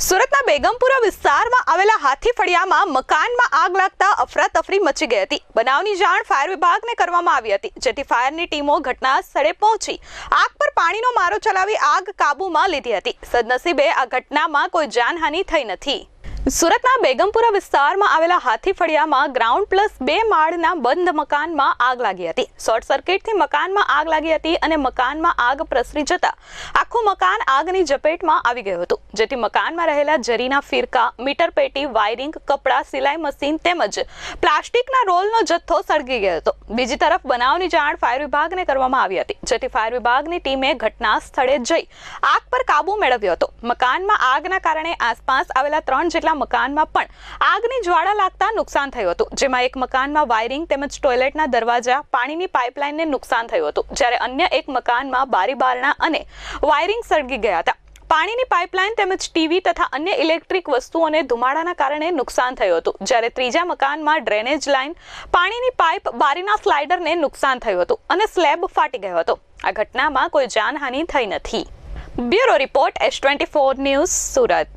સુરતના બેગમપુરા વિસ્તારમાં આવેલા હાથી ફળિયામાં મકાનમાં આગ લાગતા અફરાતફરી મચી ગઈ હતી। બનાવની જાણ ફાયર વિભાગને કરવામાં આવી હતી, જેથી ફાયરની ટીમો ઘટના સ્થળે પહોંચી આગ પર પાણીનો મારો ચલાવી આગ કાબૂમાં લીધી હતી। સદનસીબે આ ઘટનામાં કોઈ જાનહાનિ થઈ નથી। સુરતના બેગમપુરા વિસ્તારમાં આવેલા હાથી ફળિયામાં ગ્રાઉન્ડ +2 માળના બંધ મકાનમાં આગ લાગી હતી। શોર્ટ સર્કિટથી મકાનમાં આગ લાગી હતી અને મકાનમાં આગ પ્રસરી જતા આખું મકાન આગની ઝપેટમાં આવી ગયું હતું, જેથી મકાનમાં રહેલા જરીના ફિરકા, મીટર પેટી, વાયરિંગ, કપડાં, સિલાઈ મશીન તેમજ પ્લાસ્ટિકના રોલનો જથ્થો સળગી ગયો હતો। બીજી તરફ બનાવની જાણ ફાયર વિભાગને કરવામાં આવી હતી, જેથી ફાયર વિભાગની ટીમે ઘટના સ્થળે જઈ આગ પર કાબુ મેળવ્યો હતો। મકાનમાં આગના કારણે આસપાસ આવેલા 3 જેટલા મકાનમાં પણ આગની જ્વાળા લાગતા નુકસાન થયું હતું, જેમાં એક મકાનમાં વાયરિંગ તેમજ ટોયલેટના દરવાજા, પાણીની પાઇપલાઇનને નુકસાન થયું હતું, જ્યારે અન્ય એક મકાનમાં બારી બારણા અને વાયરિંગ સળગી ગયા હતા। પાણીની પાઇપલાઇન તેમજ ટીવી તથા અન્ય ઇલેક્ટ્રિક વસ્તુઓને ધુમાડાના કારણે નુકસાન થયું હતું, જ્યારે ત્રીજા મકાનમાં ડ્રેનેજ લાઇન, પાણીની પાઇપ, બારીના સ્લાઇડરને નુકસાન થયું હતું અને સ્લેબ ફાટી ગયો હતો। આ ઘટનામાં કોઈ જાનહાનિ થઈ નથી। Bureau report S24 news, Surat.